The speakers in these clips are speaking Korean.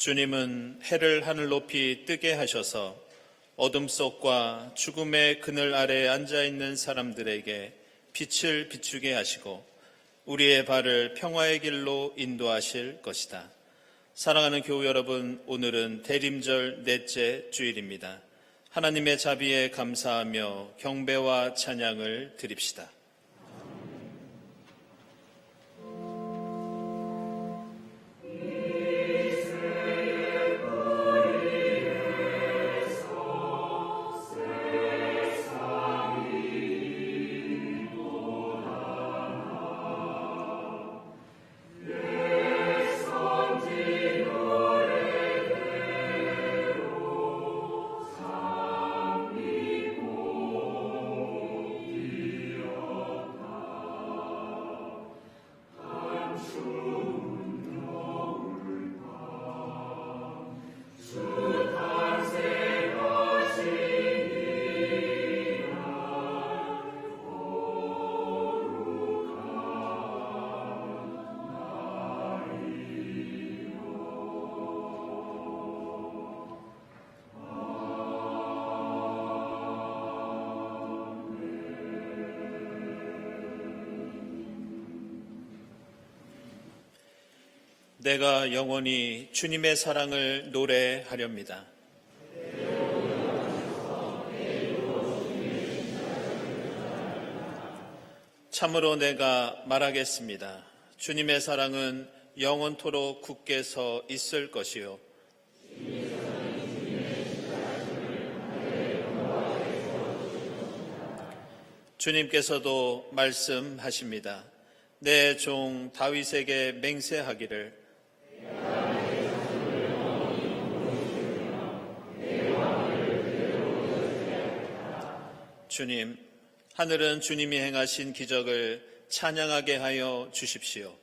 주님은 해를 하늘 높이 뜨게 하셔서 어둠 속과 죽음의 그늘 아래에 앉아있는 사람들에게 빛을 비추게 하시고 우리의 발을 평화의 길로 인도하실 것이다. 사랑하는 교우 여러분, 오늘은 대림절 넷째 주일입니다. 하나님의 자비에 감사하며 경배와 찬양을 드립시다. 내가 영원히 주님의 사랑을 노래하렵니다. 참으로 내가 말하겠습니다. 주님의 사랑은 영원토록 굳게 서 있을 것이요. 주님께서도 말씀하십니다. 내 종 다윗에게 맹세하기를 주님, 하늘은 주님이 행하신 기적을 찬양하게 하여 주십시오.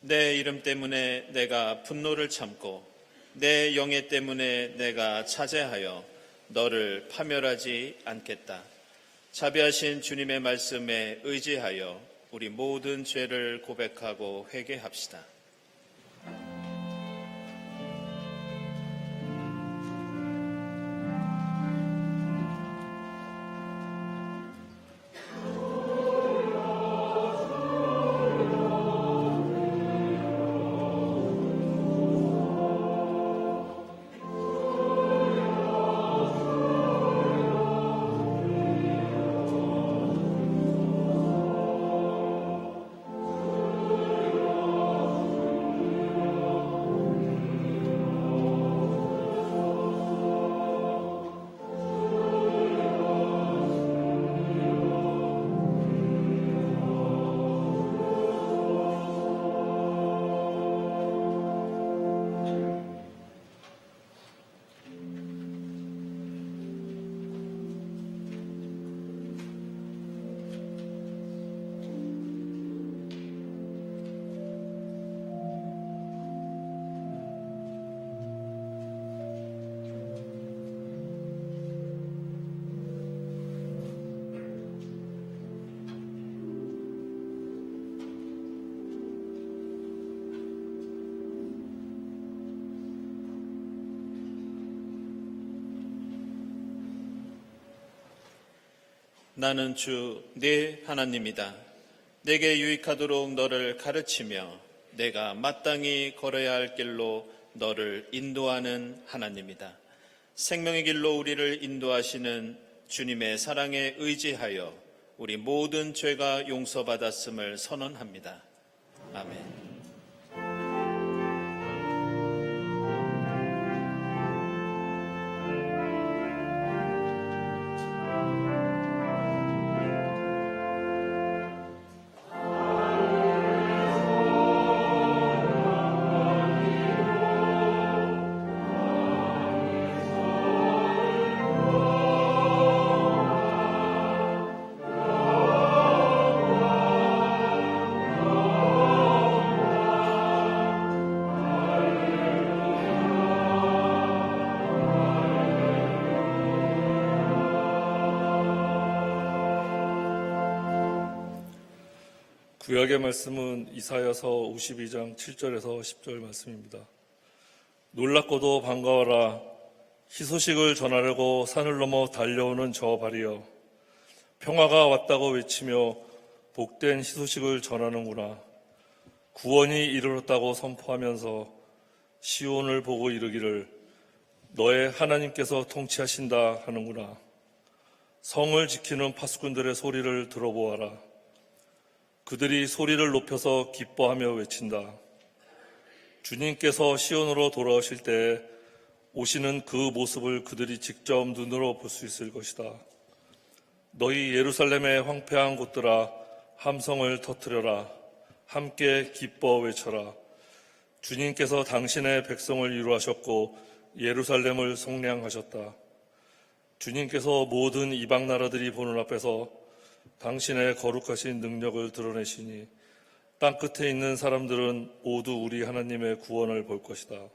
내 이름 때문에 내가 분노를 참고 내 영예 때문에 내가 자제하여 너를 파멸하지 않겠다. 자비하신 주님의 말씀에 의지하여 우리 모든 죄를 고백하고 회개합시다. 나는 주 네 하나님이다. 내게 유익하도록 너를 가르치며 내가 마땅히 걸어야 할 길로 너를 인도하는 하나님이다. 생명의 길로 우리를 인도하시는 주님의 사랑에 의지하여 우리 모든 죄가 용서받았음을 선언합니다. 아멘. 구약의 말씀은 이사야서 52장 7절에서 10절 말씀입니다. 놀랍고도 반가워라. 희소식을 전하려고 산을 넘어 달려오는 저 발이여. 평화가 왔다고 외치며 복된 희소식을 전하는구나. 구원이 이르렀다고 선포하면서 시온을 보고 이르기를 너의 하나님께서 통치하신다 하는구나. 성을 지키는 파수꾼들의 소리를 들어보아라. 그들이 소리를 높여서 기뻐하며 외친다. 주님께서 시온으로 돌아오실 때 오시는 그 모습을 그들이 직접 눈으로 볼 수 있을 것이다. 너희 예루살렘의 황폐한 곳들아 함성을 터뜨려라. 함께 기뻐 외쳐라. 주님께서 당신의 백성을 위로하셨고 예루살렘을 속량하셨다. 주님께서 모든 이방 나라들이 보는 앞에서 당신의 거룩하신 능력을 드러내시니 땅끝에 있는 사람들은 모두 우리 하나님의 구원을 볼 것이다.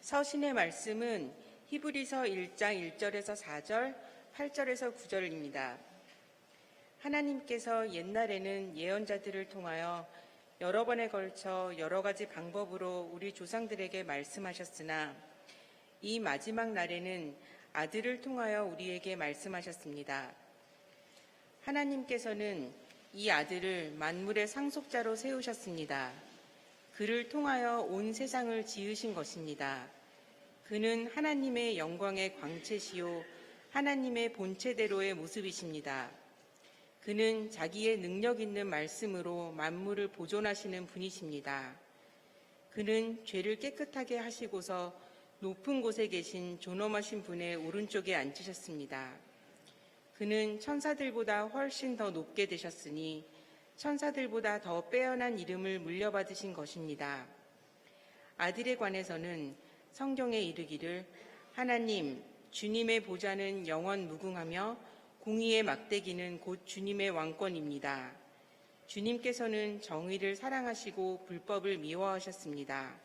서신의 말씀은 히브리서 1장 1절에서 4절, 8절에서 9절입니다. 하나님께서 옛날에는 예언자들을 통하여 여러 번에 걸쳐 여러 가지 방법으로 우리 조상들에게 말씀하셨으나 이 마지막 날에는 아들을 통하여 우리에게 말씀하셨습니다. 하나님께서는 이 아들을 만물의 상속자로 세우셨습니다. 그를 통하여 온 세상을 지으신 것입니다. 그는 하나님의 영광의 광채시요 하나님의 본체대로의 모습이십니다. 그는 자기의 능력 있는 말씀으로 만물을 보존하시는 분이십니다. 그는 죄를 깨끗하게 하시고서 높은 곳에 계신 존엄하신 분의 오른쪽에 앉으셨습니다. 그는 천사들보다 훨씬 더 높게 되셨으니 천사들보다 더 빼어난 이름을 물려받으신 것입니다. 아들에 관해서는 성경에 이르기를 하나님, 주님의 보좌는 영원 무궁하며 공의의 막대기는 곧 주님의 왕권입니다. 주님께서는 정의를 사랑하시고 불법을 미워하셨습니다.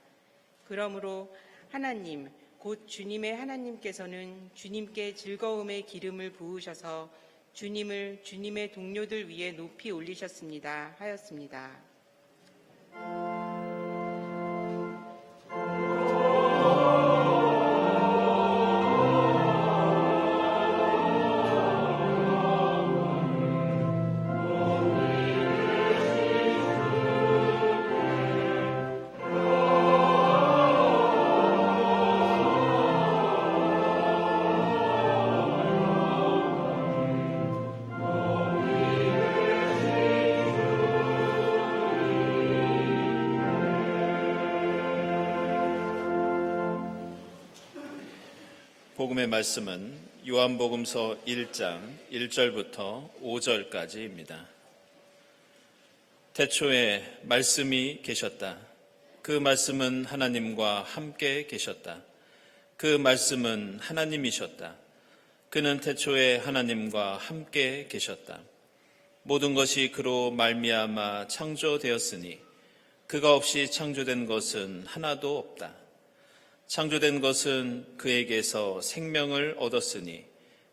그러므로 하나님, 곧 주님의 하나님께서는 주님께 즐거움의 기름을 부으셔서 주님을 주님의 동료들 위에 높이 올리셨습니다. 하였습니다. 복음의 말씀은 요한복음서 1장 1절부터 5절까지입니다. 태초에 말씀이 계셨다. 그 말씀은 하나님과 함께 계셨다. 그 말씀은 하나님이셨다. 그는 태초에 하나님과 함께 계셨다. 모든 것이 그로 말미암아 창조되었으니 그가 없이 창조된 것은 하나도 없다. 창조된 것은 그에게서 생명을 얻었으니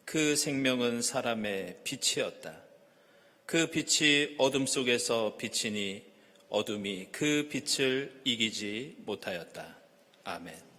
그 생명은 사람의 빛이었다. 그 빛이 어둠 속에서 비치니 어둠이 그 빛을 이기지 못하였다. 아멘.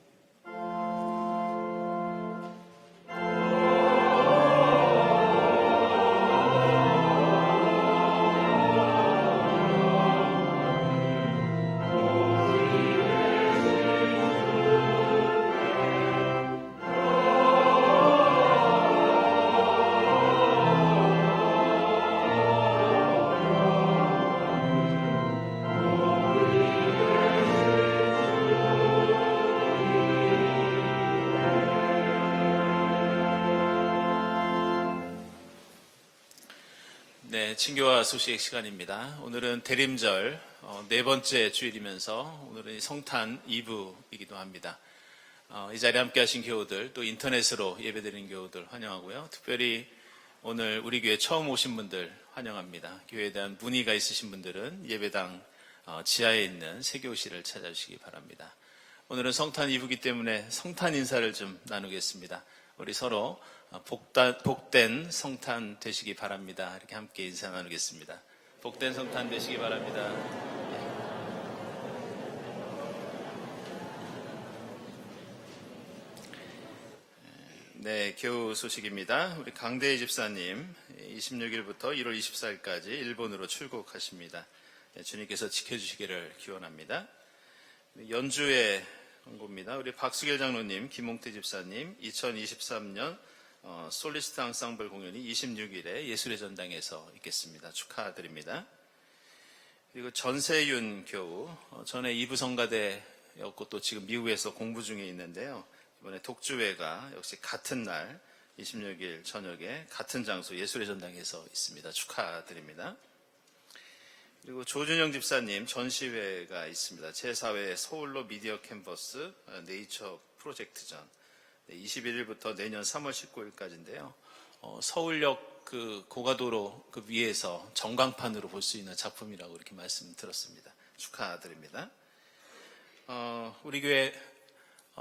네, 친교와 소식 시간입니다. 오늘은 대림절 네 번째 주일이면서 오늘은 성탄 2부이기도 합니다. 이 자리에 함께 하신 교우들, 또 인터넷으로 예배드리는 교우들 환영하고요. 특별히 오늘 우리 교회 처음 오신 분들 환영합니다. 교회에 대한 문의가 있으신 분들은 예배당 지하에 있는 세교실을 찾아주시기 바랍니다. 오늘은 성탄 2부이기 때문에 성탄 인사를 좀 나누겠습니다. 우리 서로 복된 성탄 되시기 바랍니다. 이렇게 함께 인사 나누겠습니다. 복된 성탄 되시기 바랍니다. 네, 교우 소식입니다. 우리 강대희 집사님 26일부터 1월 24일까지 일본으로 출국하십니다. 주님께서 지켜주시기를 기원합니다. 연주의 홍보입니다. 우리 박수길 장로님, 김홍태 집사님 2023년 솔리스트 앙상블 공연이 26일에 예술의 전당에서 있겠습니다. 축하드립니다. 그리고 전세윤 교우, 전에 이부 성가대였고 또 지금 미국에서 공부 중에 있는데요. 이번에 독주회가 역시 같은 날 26일 저녁에 같은 장소 예술의 전당에서 있습니다. 축하드립니다. 그리고 조준영 집사님 전시회가 있습니다. 제4회 서울로 미디어 캔버스 네이처 프로젝트전 21일부터 내년 3월 19일까지인데요. 서울역 그 고가도로 그 위에서 전광판으로 볼 수 있는 작품이라고 이렇게 말씀 들었습니다. 축하드립니다. 우리 교회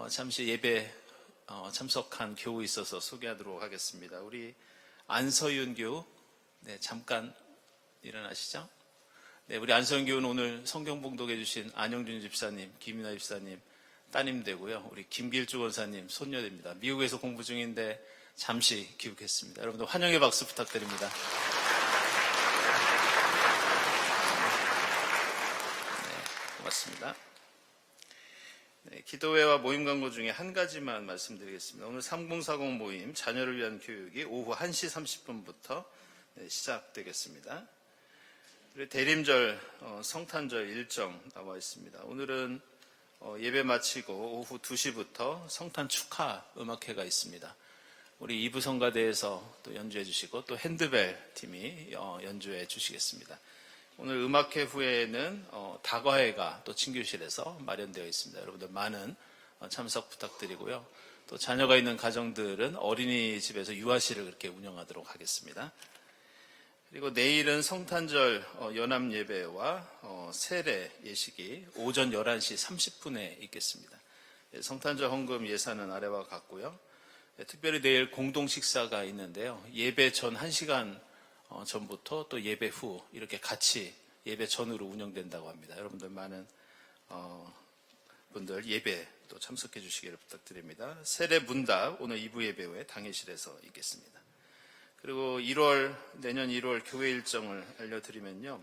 잠시 예배 참석한 교우 있어서 소개하도록 하겠습니다. 우리 안서윤 교우, 네, 잠깐 일어나시죠. 네, 우리 안서윤 교우는 오늘 성경 봉독해 주신 안영준 집사님, 김인아 집사님 따님 되고요. 우리 김길주 원사님 손녀됩니다. 미국에서 공부 중인데 잠시 귀국했습니다. 여러분들 환영의 박수 부탁드립니다. 네, 고맙습니다. 기도회와 모임 광고 중에 한 가지만 말씀드리겠습니다. 오늘 3040 모임 자녀를 위한 교육이 오후 1시 30분부터 시작되겠습니다. 그리고 대림절 성탄절 일정 나와 있습니다. 오늘은 예배 마치고 오후 2시부터 성탄 축하 음악회가 있습니다. 우리 이부 성가대에서 또 연주해 주시고 또 핸드벨 팀이 연주해 주시겠습니다. 오늘 음악회 후에는 다과회가 또 친교실에서 마련되어 있습니다. 여러분들 많은 참석 부탁드리고요. 또 자녀가 있는 가정들은 어린이집에서 유아실을 그렇게 운영하도록 하겠습니다. 그리고 내일은 성탄절 연합 예배와 세례 예식이 오전 11시 30분에 있겠습니다. 성탄절 헌금 예산은 아래와 같고요. 특별히 내일 공동 식사가 있는데요. 예배 전 1시간 전부터 또 예배 후 이렇게 같이 예배 전으로 운영된다고 합니다. 여러분들 많은 분들 예배 또 참석해 주시기를 부탁드립니다. 세례 문답 오늘 2부 예배 후에 당회실에서 있겠습니다. 그리고 내년 1월 교회 일정을 알려드리면요.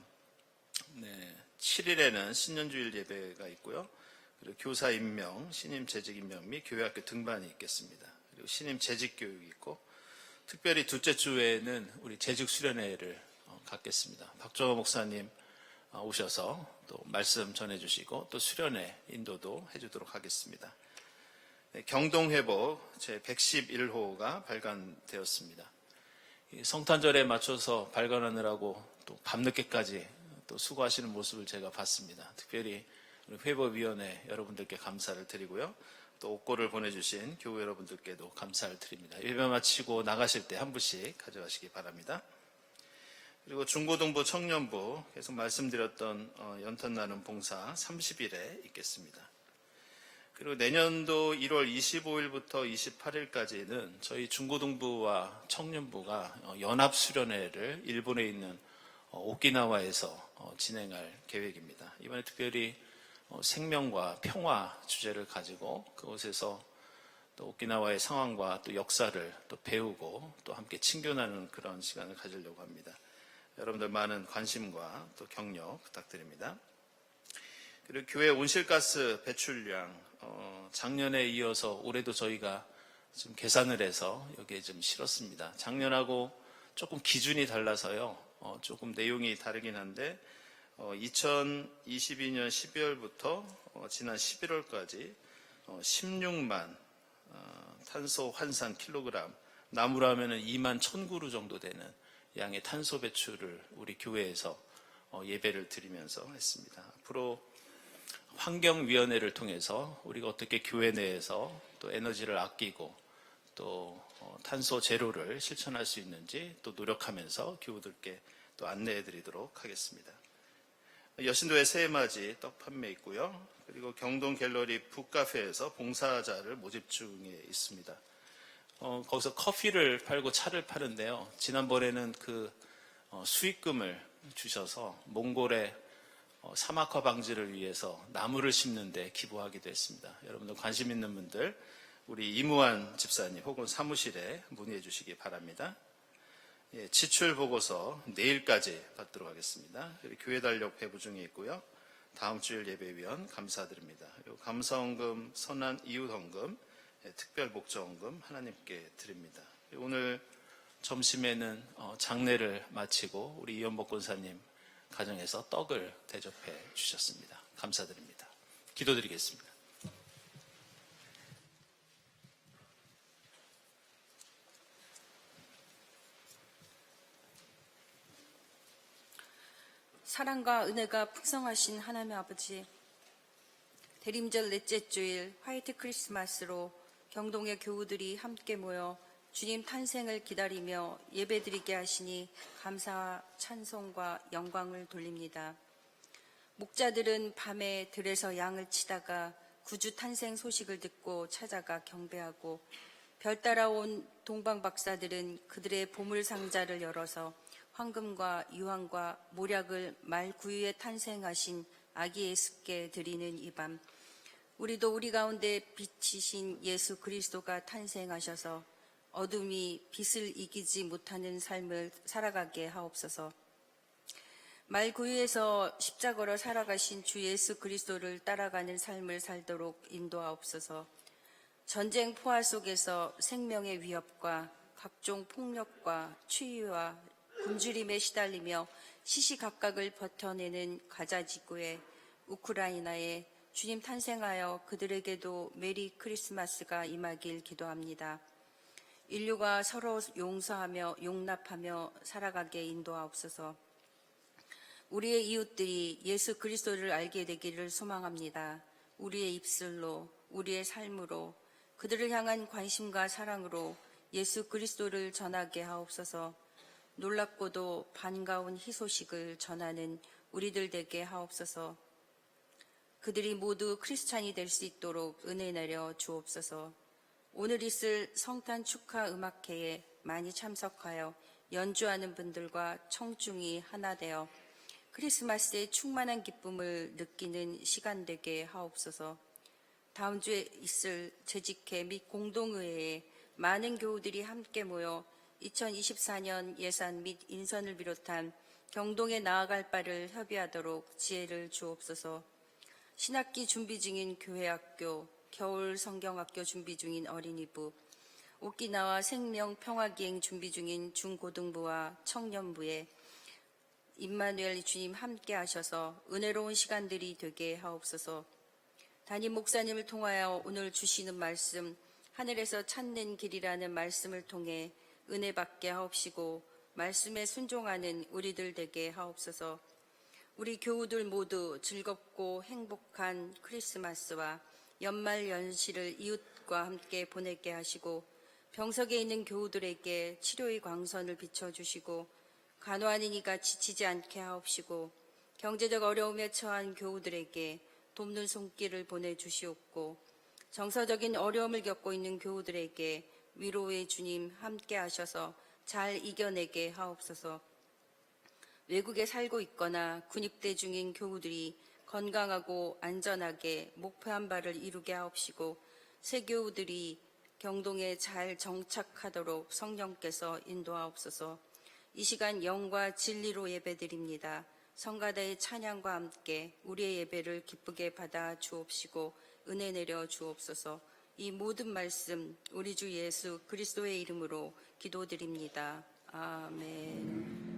7일에는 신년주일 예배가 있고요. 그리고 교사 임명, 신임 재직 임명 및 교회학교 등반이 있겠습니다. 그리고 신임 재직 교육이 있고 특별히 둘째 주에는 우리 재직 수련회를 갖겠습니다. 박정호 목사님 오셔서 또 말씀 전해주시고 또 수련회 인도도 해주도록 하겠습니다. 경동회복 제 111호가 발간되었습니다. 성탄절에 맞춰서 발간하느라고 또 밤늦게까지 또 수고하시는 모습을 제가 봤습니다. 특별히 우리 회복위원회 여러분들께 감사를 드리고요. 또 옥고를 보내주신 교회 여러분들께도 감사를 드립니다. 예배 마치고 나가실 때 한 분씩 가져가시기 바랍니다. 그리고 중고등부 청년부 계속 말씀드렸던 연탄 나눔 봉사 30일에 있겠습니다. 그리고 내년도 1월 25일부터 28일까지는 저희 중고등부와 청년부가 연합수련회를 일본에 있는 오키나와에서 진행할 계획입니다. 이번에 특별히 생명과 평화 주제를 가지고 그곳에서 또 오키나와의 상황과 또 역사를 또 배우고 또 함께 친교하는 그런 시간을 가지려고 합니다. 여러분들 많은 관심과 또 격려 부탁드립니다. 그리고 교회 온실가스 배출량 작년에 이어서 올해도 저희가 좀 계산을 해서 여기에 좀 실었습니다. 작년하고 조금 기준이 달라서요. 조금 내용이 다르긴 한데 2022년 12월부터 지난 11월까지 16만 탄소 환산 킬로그램, 나무로 하면 2만 1000그루 정도 되는 양의 탄소 배출을 우리 교회에서 예배를 드리면서 했습니다. 앞으로 환경위원회를 통해서 우리가 어떻게 교회 내에서 또 에너지를 아끼고 또 탄소 제로를 실천할 수 있는지 또 노력하면서 교우들께 또 안내해 드리도록 하겠습니다. 여신도의 새해맞이 떡 판매 있고요. 그리고 경동 갤러리 북카페에서 봉사자를 모집 중에 있습니다. 거기서 커피를 팔고 차를 파는데요. 지난번에는 그 수익금을 주셔서 몽골의 사막화 방지를 위해서 나무를 심는 데 기부하기도 했습니다. 여러분들 관심 있는 분들 우리 이무환 집사님 혹은 사무실에 문의해 주시기 바랍니다. 지출 보고서 내일까지 받도록 하겠습니다. 교회 달력 배부 중에 있고요. 다음 주일 예배위원 감사드립니다. 그리고 감사헌금, 선한 이웃헌금, 특별 목적헌금 하나님께 드립니다. 오늘 점심에는 장례를 마치고 우리 이연복 권사님 가정에서 떡을 대접해 주셨습니다. 감사드립니다. 기도드리겠습니다. 사랑과 은혜가 풍성하신 하나님의 아버지, 대림절 넷째 주일 화이트 크리스마스로 경동의 교우들이 함께 모여 주님 탄생을 기다리며 예배드리게 하시니 감사와 찬송과 영광을 돌립니다. 목자들은 밤에 들에서 양을 치다가 구주 탄생 소식을 듣고 찾아가 경배하고, 별 따라온 동방 박사들은 그들의 보물 상자를 열어서 황금과 유황과 모략을 말 구유에 탄생하신 아기 예수께 드리는 이 밤, 우리도 우리 가운데 빛이신 예수 그리스도가 탄생하셔서 어둠이 빛을 이기지 못하는 삶을 살아가게 하옵소서. 말구유에서 십자가로 살아가신 주 예수 그리스도를 따라가는 삶을 살도록 인도하옵소서. 전쟁 포화 속에서 생명의 위협과 각종 폭력과 추위와 굶주림에 시달리며 시시각각을 버텨내는 가자 지구에 우크라이나에 주님 탄생하여 그들에게도 메리 크리스마스가 임하길 기도합니다. 인류가 서로 용서하며 용납하며 살아가게 인도하옵소서. 우리의 이웃들이 예수 그리스도를 알게 되기를 소망합니다. 우리의 입술로, 우리의 삶으로, 그들을 향한 관심과 사랑으로 예수 그리스도를 전하게 하옵소서. 놀랍고도 반가운 희소식을 전하는 우리들 되게 하옵소서. 그들이 모두 크리스찬이 될 수 있도록 은혜 내려 주옵소서. 오늘 있을 성탄 축하 음악회에 많이 참석하여 연주하는 분들과 청중이 하나 되어 크리스마스의 충만한 기쁨을 느끼는 시간 되게 하옵소서. 다음 주에 있을 재직회 및 공동의회에 많은 교우들이 함께 모여 2024년 예산 및 인선을 비롯한 경동에 나아갈 바를 협의하도록 지혜를 주옵소서. 신학기 준비 중인 교회학교, 겨울 성경학교 준비 중인 어린이부, 오키나와 생명평화기행 준비 중인 중고등부와 청년부에 임마누엘 주님 함께 하셔서 은혜로운 시간들이 되게 하옵소서. 담임 목사님을 통하여 오늘 주시는 말씀, 하늘에서 찾는 길이라는 말씀을 통해 은혜 받게 하옵시고 말씀에 순종하는 우리들 되게 하옵소서. 우리 교우들 모두 즐겁고 행복한 크리스마스와 연말 연시를 이웃과 함께 보내게 하시고 병석에 있는 교우들에게 치료의 광선을 비춰주시고 간호하는 이가 지치지 않게 하옵시고 경제적 어려움에 처한 교우들에게 돕는 손길을 보내주시옵고 정서적인 어려움을 겪고 있는 교우들에게 위로의 주님 함께 하셔서 잘 이겨내게 하옵소서. 외국에 살고 있거나 군입대 중인 교우들이 건강하고 안전하게 목표한 바를 이루게 하옵시고 새 교우들이 경동에 잘 정착하도록 성령께서 인도하옵소서. 이 시간 영과 진리로 예배드립니다. 성가대의 찬양과 함께 우리의 예배를 기쁘게 받아 주옵시고 은혜 내려 주옵소서. 이 모든 말씀 우리 주 예수 그리스도의 이름으로 기도드립니다. 아멘.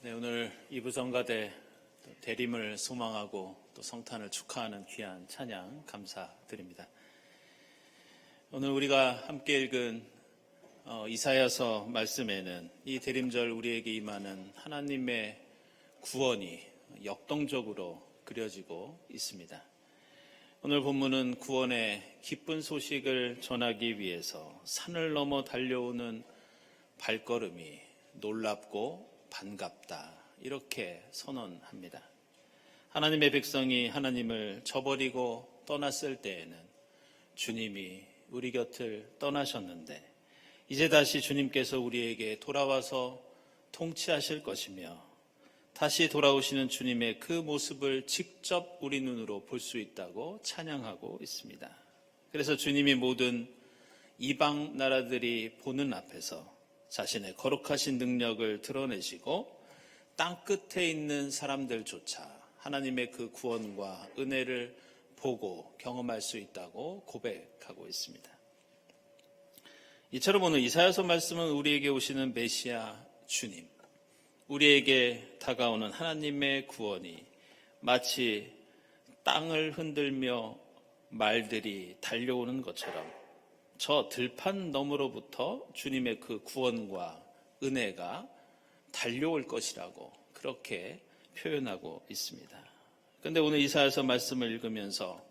네, 오늘 이부성가대 대림을 소망하고 또 성탄을 축하하는 귀한 찬양 감사드립니다. 오늘 우리가 함께 읽은 이사야서 말씀에는 이 대림절 우리에게 임하는 하나님의 구원이 역동적으로 그려지고 있습니다. 오늘 본문은 구원의 기쁜 소식을 전하기 위해서 산을 넘어 달려오는 발걸음이 놀랍고 반갑다, 이렇게 선언합니다. 하나님의 백성이 하나님을 저버리고 떠났을 때에는 주님이 우리 곁을 떠나셨는데 이제 다시 주님께서 우리에게 돌아와서 통치하실 것이며 다시 돌아오시는 주님의 그 모습을 직접 우리 눈으로 볼 수 있다고 찬양하고 있습니다. 그래서 주님이 모든 이방 나라들이 보는 앞에서 자신의 거룩하신 능력을 드러내시고 땅끝에 있는 사람들조차 하나님의 그 구원과 은혜를 보고 경험할 수 있다고 고백하고 있습니다. 이처럼 오늘 이사야서 말씀은 우리에게 오시는 메시아 주님, 우리에게 다가오는 하나님의 구원이 마치 땅을 흔들며 말들이 달려오는 것처럼 저 들판 너머로부터 주님의 그 구원과 은혜가 달려올 것이라고 그렇게 표현하고 있습니다. 그런데 오늘 이사야서 말씀을 읽으면서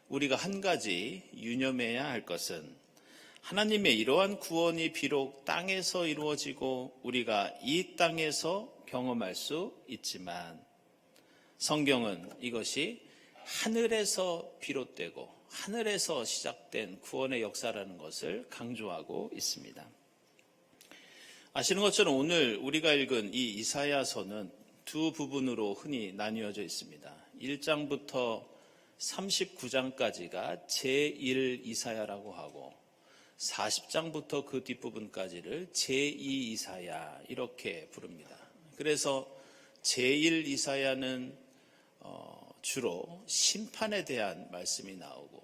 우리가 한 가지 유념해야 할 것은 하나님의 이러한 구원이 비록 땅에서 이루어지고 우리가 이 땅에서 경험할 수 있지만 성경은 이것이 하늘에서 비롯되고 하늘에서 시작된 구원의 역사라는 것을 강조하고 있습니다. 아시는 것처럼 오늘 우리가 읽은 이 이사야서는 두 부분으로 흔히 나뉘어져 있습니다. 1장부터 39장까지가 제1 이사야라고 하고 40장부터 그 뒷부분까지를 제2 이사야 이렇게 부릅니다. 그래서 제1 이사야는 주로 심판에 대한 말씀이 나오고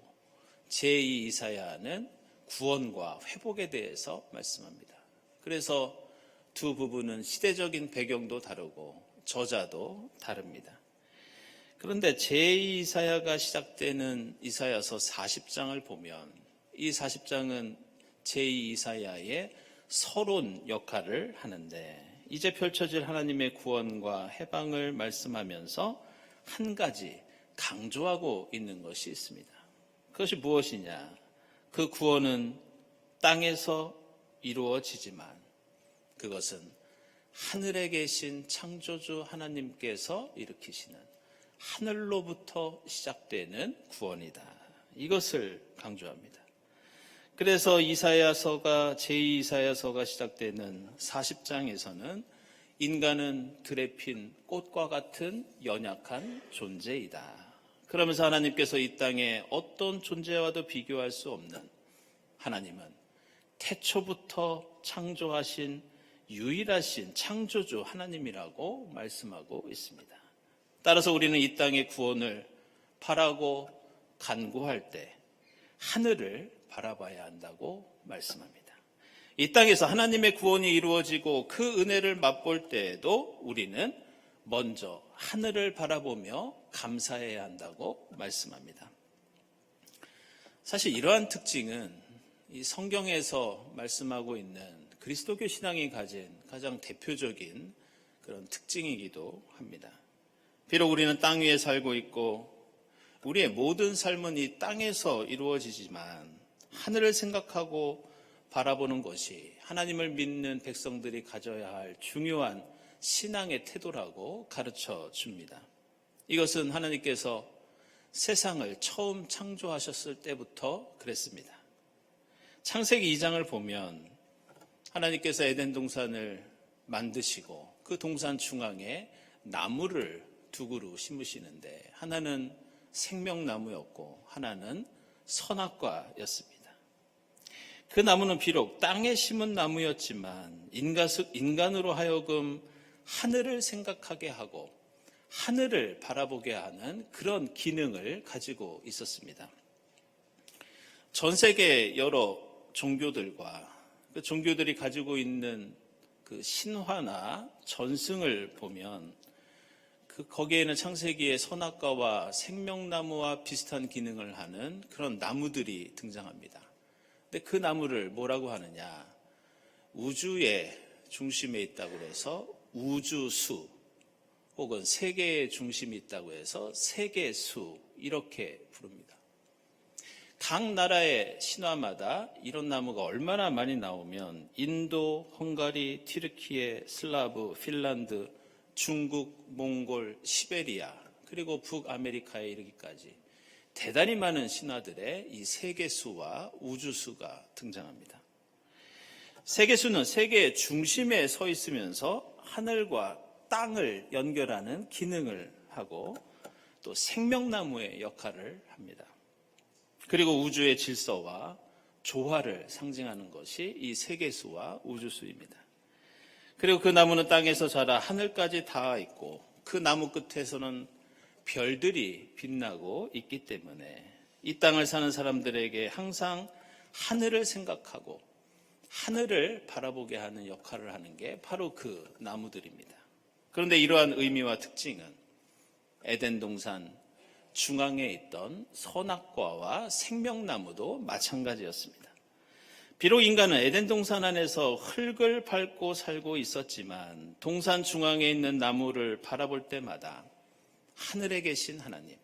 제2 이사야는 구원과 회복에 대해서 말씀합니다. 그래서 두 부분은 시대적인 배경도 다르고 저자도 다릅니다. 그런데 제2 이사야가 시작되는 이사야서 40장을 보면 이 40장은 제2 이사야의 서론 역할을 하는데 이제 펼쳐질 하나님의 구원과 해방을 말씀하면서 한 가지 강조하고 있는 것이 있습니다. 그것이 무엇이냐? 그 구원은 땅에서 이루어지지만 그것은 하늘에 계신 창조주 하나님께서 일으키시는 하늘로부터 시작되는 구원이다. 이것을 강조합니다. 그래서 이사야서가 제2 이사야서가 시작되는 40장에서는 인간은 들에 핀 꽃과 같은 연약한 존재이다. 그러면서 하나님께서 이 땅에 어떤 존재와도 비교할 수 없는 하나님은 태초부터 창조하신 유일하신 창조주 하나님이라고 말씀하고 있습니다. 따라서 우리는 이 땅의 구원을 바라고 간구할 때 하늘을 바라봐야 한다고 말씀합니다. 이 땅에서 하나님의 구원이 이루어지고 그 은혜를 맛볼 때에도 우리는 먼저 하늘을 바라보며 감사해야 한다고 말씀합니다. 사실 이러한 특징은 이 성경에서 말씀하고 있는 그리스도교 신앙이 가진 가장 대표적인 그런 특징이기도 합니다. 비록 우리는 땅 위에 살고 있고 우리의 모든 삶은 이 땅에서 이루어지지만 하늘을 생각하고 바라보는 것이 하나님을 믿는 백성들이 가져야 할 중요한 신앙의 태도라고 가르쳐 줍니다. 이것은 하나님께서 세상을 처음 창조하셨을 때부터 그랬습니다. 창세기 2장을 보면 하나님께서 에덴 동산을 만드시고 그 동산 중앙에 나무를 두 그루 심으시는데 하나는 생명나무였고 하나는 선악과였습니다. 그 나무는 비록 땅에 심은 나무였지만 인간으로 하여금 하늘을 생각하게 하고 하늘을 바라보게 하는 그런 기능을 가지고 있었습니다. 전 세계 여러 종교들과 그 종교들이 가지고 있는 그 신화나 전승을 보면 거기에는 창세기의 선악과와 생명나무와 비슷한 기능을 하는 그런 나무들이 등장합니다. 근데 그 나무를 뭐라고 하느냐? 우주의 중심에 있다고 해서 우주수, 혹은 세계의 중심이 있다고 해서 세계수, 이렇게 부릅니다. 각 나라의 신화마다 이런 나무가 얼마나 많이 나오면 인도, 헝가리, 튀르키예, 슬라브, 핀란드, 중국, 몽골, 시베리아, 그리고 북아메리카에 이르기까지 대단히 많은 신화들의 이 세계수와 우주수가 등장합니다. 세계수는 세계의 중심에 서 있으면서 하늘과 땅을 연결하는 기능을 하고 또 생명나무의 역할을 합니다. 그리고 우주의 질서와 조화를 상징하는 것이 이 세계수와 우주수입니다. 그리고 그 나무는 땅에서 자라 하늘까지 닿아 있고 그 나무 끝에서는 별들이 빛나고 있기 때문에 이 땅을 사는 사람들에게 항상 하늘을 생각하고 하늘을 바라보게 하는 역할을 하는 게 바로 그 나무들입니다. 그런데 이러한 의미와 특징은 에덴 동산 중앙에 있던 선악과와 생명나무도 마찬가지였습니다. 비록 인간은 에덴 동산 안에서 흙을 밟고 살고 있었지만 동산 중앙에 있는 나무를 바라볼 때마다 하늘에 계신 하나님,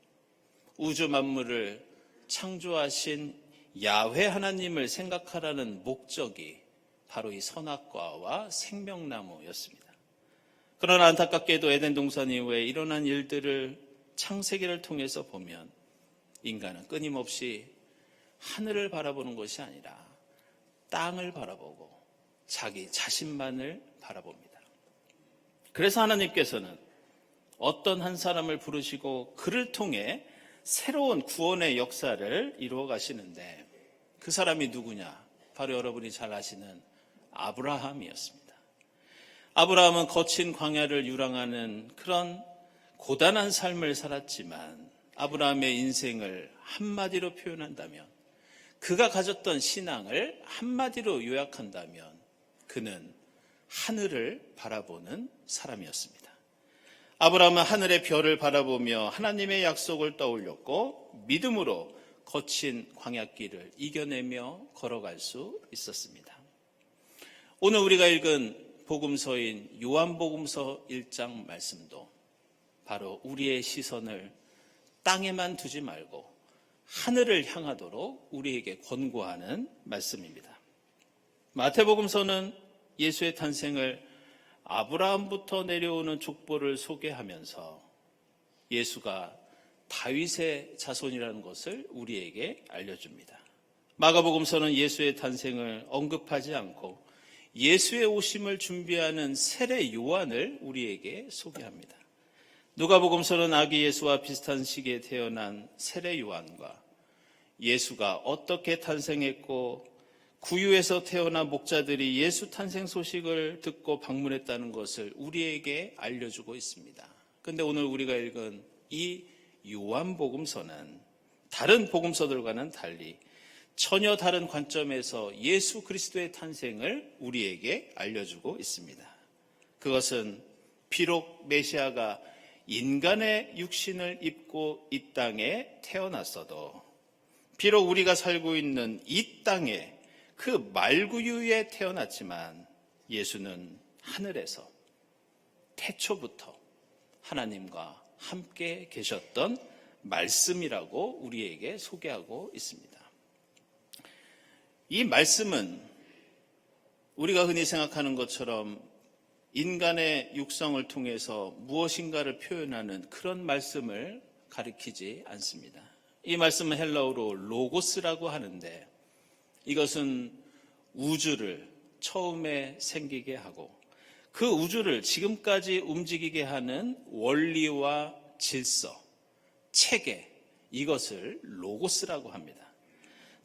우주 만물을 창조하신 야훼 하나님을 생각하라는 목적이 바로 이 선악과와 생명나무였습니다. 그러나 안타깝게도 에덴 동산 이후에 일어난 일들을 창세기를 통해서 보면 인간은 끊임없이 하늘을 바라보는 것이 아니라 땅을 바라보고 자기 자신만을 바라봅니다. 그래서 하나님께서는 어떤 한 사람을 부르시고 그를 통해 새로운 구원의 역사를 이루어 가시는데 그 사람이 누구냐? 바로 여러분이 잘 아시는 아브라함이었습니다. 아브라함은 거친 광야를 유랑하는 그런 고단한 삶을 살았지만 아브라함의 인생을 한마디로 표현한다면, 그가 가졌던 신앙을 한마디로 요약한다면 그는 하늘을 바라보는 사람이었습니다. 아브라함은 하늘의 별을 바라보며 하나님의 약속을 떠올렸고 믿음으로 거친 광야길을 이겨내며 걸어갈 수 있었습니다. 오늘 우리가 읽은 복음서인 요한복음서 1장 말씀도 바로 우리의 시선을 땅에만 두지 말고 하늘을 향하도록 우리에게 권고하는 말씀입니다. 마태복음서는 예수의 탄생을 아브라함부터 내려오는 족보를 소개하면서 예수가 다윗의 자손이라는 것을 우리에게 알려줍니다. 마가복음서는 예수의 탄생을 언급하지 않고 예수의 오심을 준비하는 세례 요한을 우리에게 소개합니다. 누가복음서는 아기 예수와 비슷한 시기에 태어난 세례 요한과 예수가 어떻게 탄생했고 구유에서 태어난 목자들이 예수 탄생 소식을 듣고 방문했다는 것을 우리에게 알려주고 있습니다. 그런데 오늘 우리가 읽은 이 요한복음서는 다른 복음서들과는 달리 전혀 다른 관점에서 예수 그리스도의 탄생을 우리에게 알려주고 있습니다. 그것은 비록 메시아가 인간의 육신을 입고 이 땅에 태어났어도, 비록 우리가 살고 있는 이 땅에 그 말구유에 태어났지만 예수는 하늘에서 태초부터 하나님과 함께 계셨던 말씀이라고 우리에게 소개하고 있습니다. 이 말씀은 우리가 흔히 생각하는 것처럼 인간의 육성을 통해서 무엇인가를 표현하는 그런 말씀을 가리키지 않습니다. 이 말씀은 헬라어로 로고스라고 하는데, 이것은 우주를 처음에 생기게 하고 그 우주를 지금까지 움직이게 하는 원리와 질서, 체계, 이것을 로고스라고 합니다.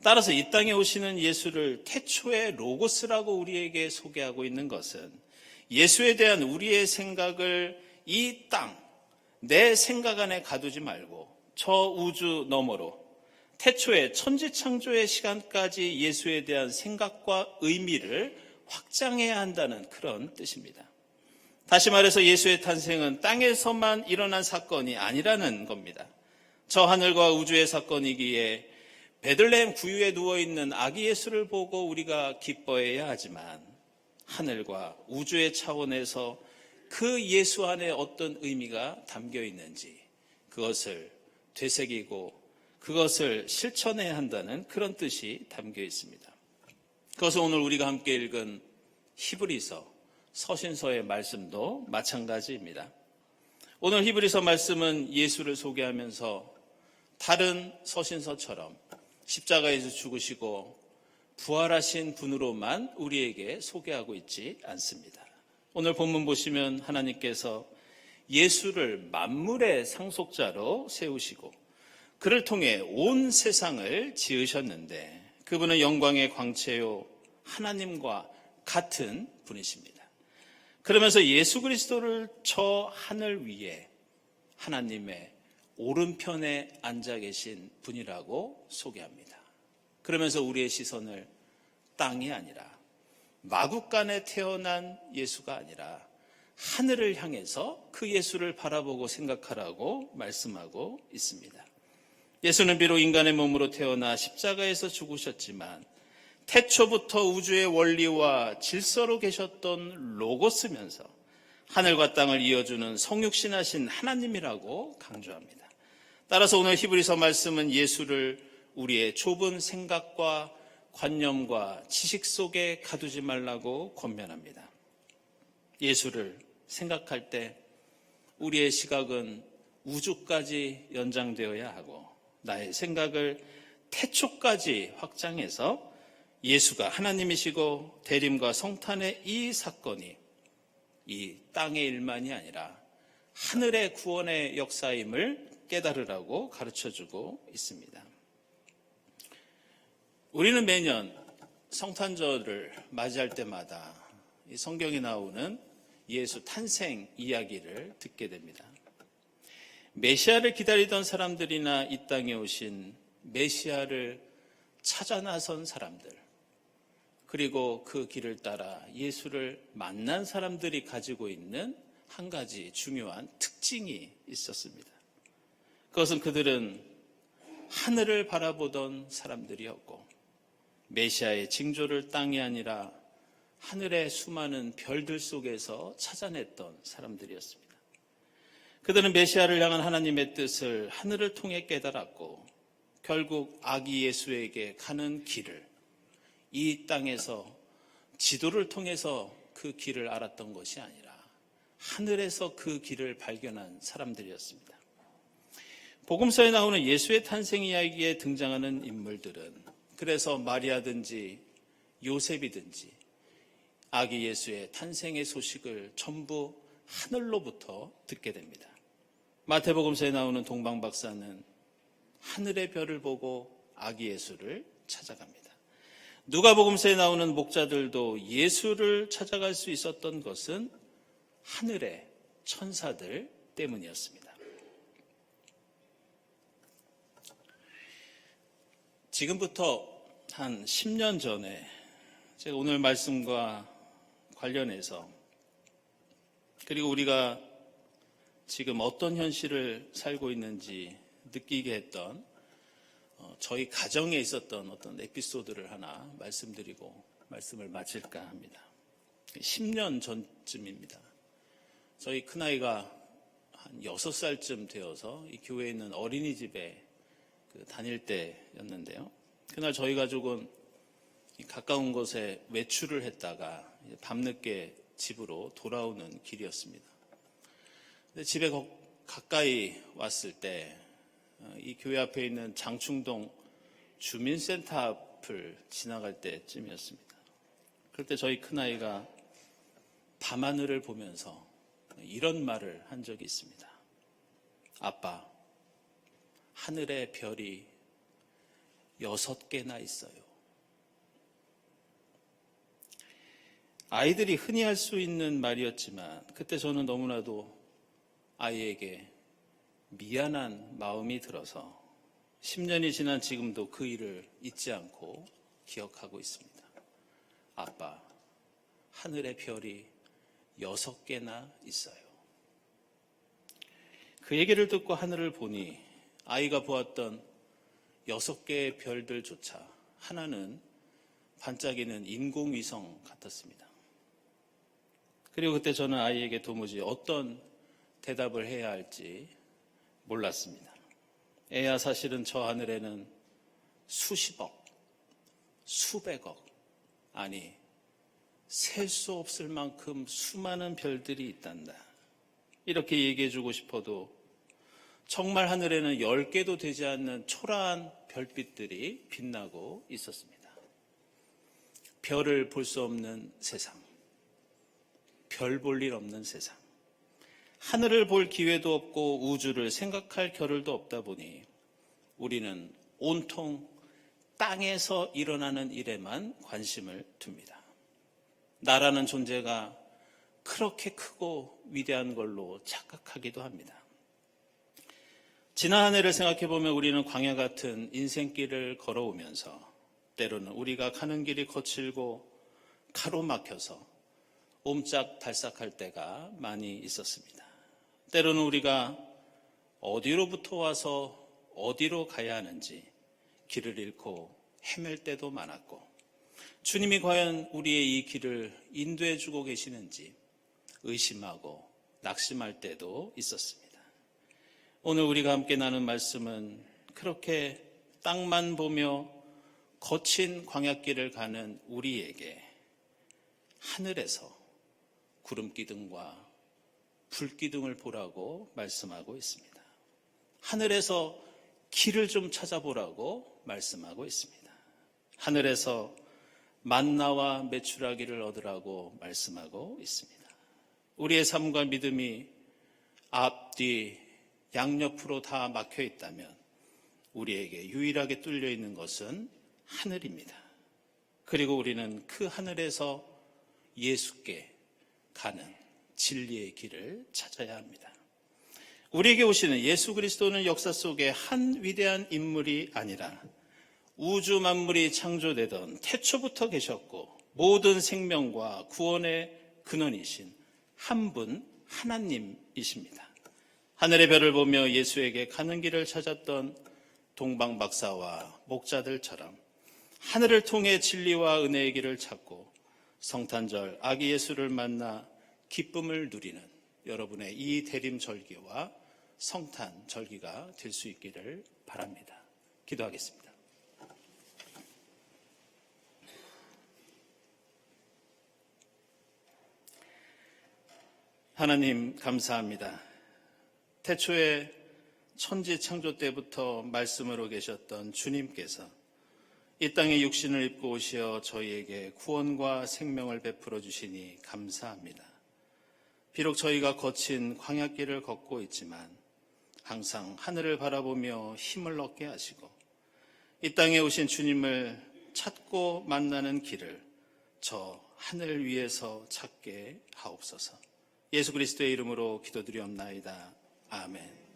따라서 이 땅에 오시는 예수를 태초의 로고스라고 우리에게 소개하고 있는 것은 예수에 대한 우리의 생각을 이 땅, 내 생각 안에 가두지 말고 저 우주 너머로 태초의 천지창조의 시간까지 예수에 대한 생각과 의미를 확장해야 한다는 그런 뜻입니다. 다시 말해서 예수의 탄생은 땅에서만 일어난 사건이 아니라는 겁니다. 저 하늘과 우주의 사건이기에 베들레헴 구유에 누워있는 아기 예수를 보고 우리가 기뻐해야 하지만 하늘과 우주의 차원에서 그 예수 안에 어떤 의미가 담겨 있는지 그것을 되새기고 그것을 실천해야 한다는 그런 뜻이 담겨 있습니다. 그것은 오늘 우리가 함께 읽은 히브리서 서신서의 말씀도 마찬가지입니다. 오늘 히브리서 말씀은 예수를 소개하면서 다른 서신서처럼 십자가에서 죽으시고 부활하신 분으로만 우리에게 소개하고 있지 않습니다. 오늘 본문 보시면 하나님께서 예수를 만물의 상속자로 세우시고 그를 통해 온 세상을 지으셨는데 그분은 영광의 광채요 하나님과 같은 분이십니다. 그러면서 예수 그리스도를 저 하늘 위에 하나님의 오른편에 앉아 계신 분이라고 소개합니다. 그러면서 우리의 시선을 땅이 아니라 마국간에 태어난 예수가 아니라 하늘을 향해서 그 예수를 바라보고 생각하라고 말씀하고 있습니다. 예수는 비록 인간의 몸으로 태어나 십자가에서 죽으셨지만 태초부터 우주의 원리와 질서로 계셨던 로고스면서 하늘과 땅을 이어주는 성육신하신 하나님이라고 강조합니다. 따라서 오늘 히브리서 말씀은 예수를 우리의 좁은 생각과 관념과 지식 속에 가두지 말라고 권면합니다. 예수를 생각할 때 우리의 시각은 우주까지 연장되어야 하고 나의 생각을 태초까지 확장해서 예수가 하나님이시고 대림과 성탄의 이 사건이 이 땅의 일만이 아니라 하늘의 구원의 역사임을 깨달으라고 가르쳐주고 있습니다. 우리는 매년 성탄절을 맞이할 때마다 이 성경에 나오는 예수 탄생 이야기를 듣게 됩니다. 메시아를 기다리던 사람들이나 이 땅에 오신 메시아를 찾아 나선 사람들, 그리고 그 길을 따라 예수를 만난 사람들이 가지고 있는 한 가지 중요한 특징이 있었습니다. 그것은 그들은 하늘을 바라보던 사람들이었고 메시아의 징조를 땅이 아니라 하늘의 수많은 별들 속에서 찾아냈던 사람들이었습니다. 그들은 메시아를 향한 하나님의 뜻을 하늘을 통해 깨달았고 결국 아기 예수에게 가는 길을 이 땅에서 지도를 통해서 그 길을 알았던 것이 아니라 하늘에서 그 길을 발견한 사람들이었습니다. 복음서에 나오는 예수의 탄생 이야기에 등장하는 인물들은 그래서 마리아든지 요셉이든지 아기 예수의 탄생의 소식을 전부 하늘로부터 듣게 됩니다. 마태복음서에 나오는 동방박사는 하늘의 별을 보고 아기 예수를 찾아갑니다. 누가복음서에 나오는 목자들도 예수를 찾아갈 수 있었던 것은 하늘의 천사들 때문이었습니다. 지금부터 한 10년 전에 제가 오늘 말씀과 관련해서, 그리고 우리가 지금 어떤 현실을 살고 있는지 느끼게 했던 저희 가정에 있었던 어떤 에피소드를 하나 말씀드리고 말씀을 마칠까 합니다. 10년 전쯤입니다. 저희 큰아이가 한 6살쯤 되어서 이 교회에 있는 어린이집에 다닐 때였는데요. 그날 저희 가족은 가까운 곳에 외출을 했다가 밤늦게 집으로 돌아오는 길이었습니다. 근데 집에 가까이 왔을 때 이 교회 앞에 있는 장충동 주민센터 앞을 지나갈 때쯤이었습니다. 그럴 때 저희 큰아이가 밤하늘을 보면서 이런 말을 한 적이 있습니다. 아빠, 하늘에 별이 6개나 있어요. 아이들이 흔히 할 수 있는 말이었지만 그때 저는 너무나도 아이에게 미안한 마음이 들어서 10년이 지난 지금도 그 일을 잊지 않고 기억하고 있습니다. 아빠, 하늘에 별이 6개나 있어요. 그 얘기를 듣고 하늘을 보니 아이가 보았던 6개의 별들조차 하나는 반짝이는 인공위성 같았습니다. 그리고 그때 저는 아이에게 도무지 어떤 대답을 해야 할지 몰랐습니다. 애야, 사실은 저 하늘에는 수십억, 수백억, 아니 셀 수 없을 만큼 수많은 별들이 있단다. 이렇게 얘기해주고 싶어도 정말 하늘에는 10개도 되지 않는 초라한 별빛들이 빛나고 있었습니다. 별을 볼 수 없는 세상, 별 볼 일 없는 세상, 하늘을 볼 기회도 없고 우주를 생각할 겨를도 없다 보니 우리는 온통 땅에서 일어나는 일에만 관심을 둡니다. 나라는 존재가 그렇게 크고 위대한 걸로 착각하기도 합니다. 지난 한 해를 생각해보면 우리는 광야 같은 인생길을 걸어오면서 때로는 우리가 가는 길이 거칠고 가로막혀서 옴짝달싹할 때가 많이 있었습니다. 때로는 우리가 어디로부터 와서 어디로 가야 하는지 길을 잃고 헤맬 때도 많았고, 주님이 과연 우리의 이 길을 인도해주고 계시는지 의심하고 낙심할 때도 있었습니다. 오늘 우리가 함께 나눈 말씀은 그렇게 땅만 보며 거친 광야길을 가는 우리에게 하늘에서 구름기둥과 불기둥을 보라고 말씀하고 있습니다. 하늘에서 길을 좀 찾아보라고 말씀하고 있습니다. 하늘에서 만나와 메추라기를 얻으라고 말씀하고 있습니다. 우리의 삶과 믿음이 앞뒤 양옆으로 다 막혀 있다면 우리에게 유일하게 뚫려 있는 것은 하늘입니다. 그리고 우리는 그 하늘에서 예수께 가는 진리의 길을 찾아야 합니다. 우리에게 오시는 예수 그리스도는 역사 속에 한 위대한 인물이 아니라 우주 만물이 창조되던 태초부터 계셨고 모든 생명과 구원의 근원이신 한 분 하나님이십니다. 하늘의 별을 보며 예수에게 가는 길을 찾았던 동방박사와 목자들처럼 하늘을 통해 진리와 은혜의 길을 찾고 성탄절 아기 예수를 만나 기쁨을 누리는 여러분의 이 대림절기와 성탄절기가 될 수 있기를 바랍니다. 기도하겠습니다. 하나님 감사합니다. 태초에 천지 창조 때부터 말씀으로 계셨던 주님께서 이 땅에 육신을 입고 오시어 저희에게 구원과 생명을 베풀어 주시니 감사합니다. 비록 저희가 거친 광야길을 걷고 있지만 항상 하늘을 바라보며 힘을 얻게 하시고 이 땅에 오신 주님을 찾고 만나는 길을 저 하늘 위에서 찾게 하옵소서. 예수 그리스도의 이름으로 기도드리옵나이다. 아멘.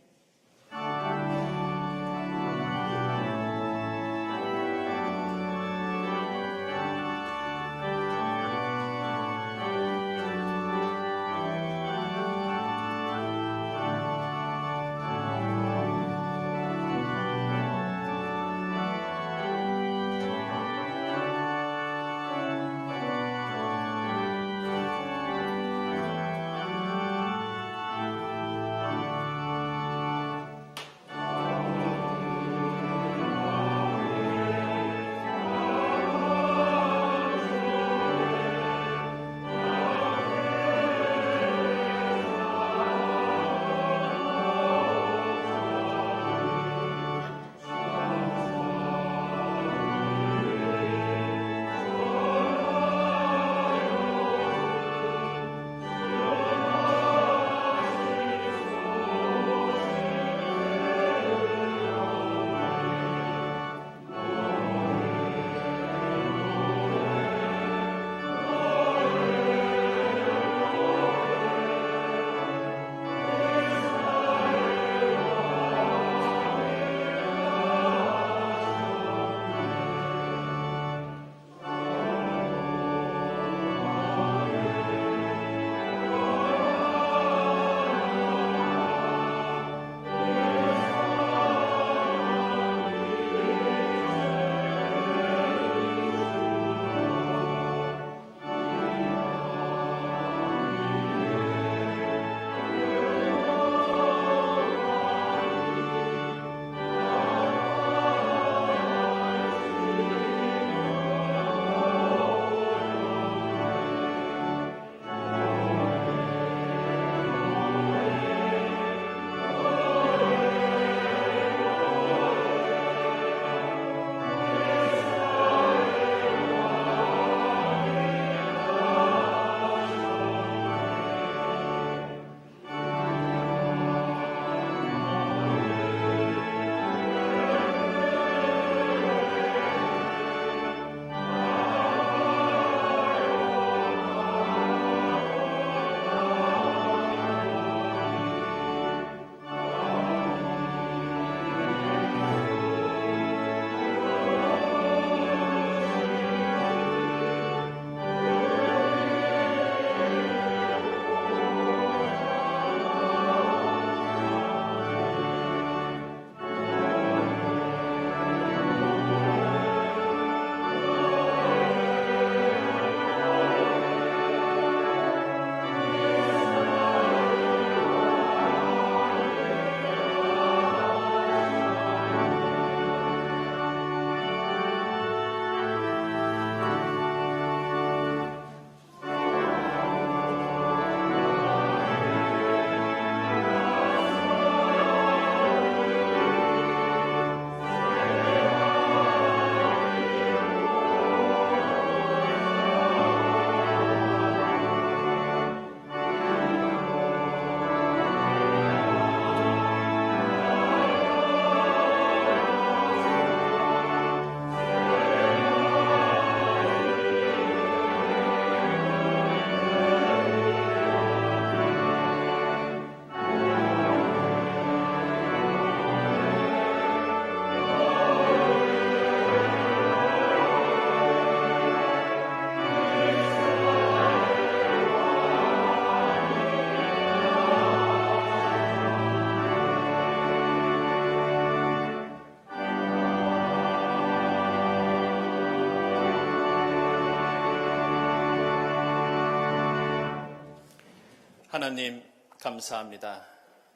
하나님 감사합니다.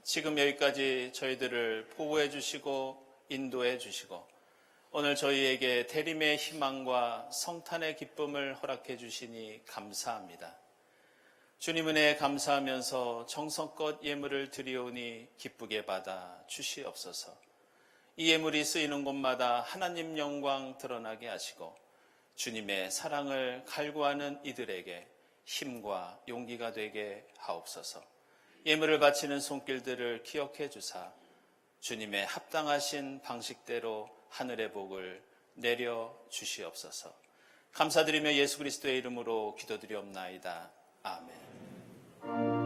지금 여기까지 저희들을 보호해 주시고 인도해 주시고 오늘 저희에게 대림의 희망과 성탄의 기쁨을 허락해 주시니 감사합니다. 주님 은혜에 감사하면서 정성껏 예물을 드리오니 기쁘게 받아 주시옵소서. 이 예물이 쓰이는 곳마다 하나님 영광 드러나게 하시고 주님의 사랑을 갈구하는 이들에게 힘과 용기가 되게 하옵소서. 예물을 바치는 손길들을 기억해 주사 주님의 합당하신 방식대로 하늘의 복을 내려 주시옵소서. 감사드리며 예수 그리스도의 이름으로 기도드리옵나이다. 아멘.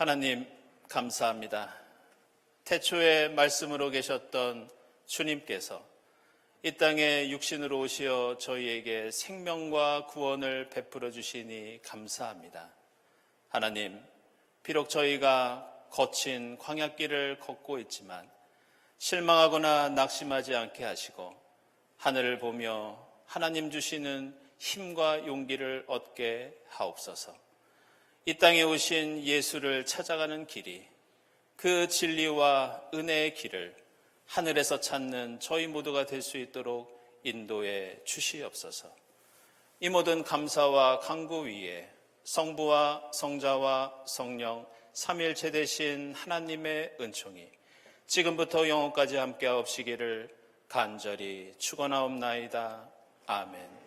하나님 감사합니다. 태초에 말씀으로 계셨던 주님께서 이 땅에 육신으로 오시어 저희에게 생명과 구원을 베풀어 주시니 감사합니다. 하나님, 비록 저희가 거친 광야길을 걷고 있지만 실망하거나 낙심하지 않게 하시고 하늘을 보며 하나님 주시는 힘과 용기를 얻게 하옵소서. 이 땅에 오신 예수를 찾아가는 길이, 그 진리와 은혜의 길을 하늘에서 찾는 저희 모두가 될 수 있도록 인도해 주시옵소서. 이 모든 감사와 간구 위에 성부와 성자와 성령 삼위일체 되신 하나님의 은총이 지금부터 영원까지 함께하옵시기를 간절히 축원하옵나이다. 아멘.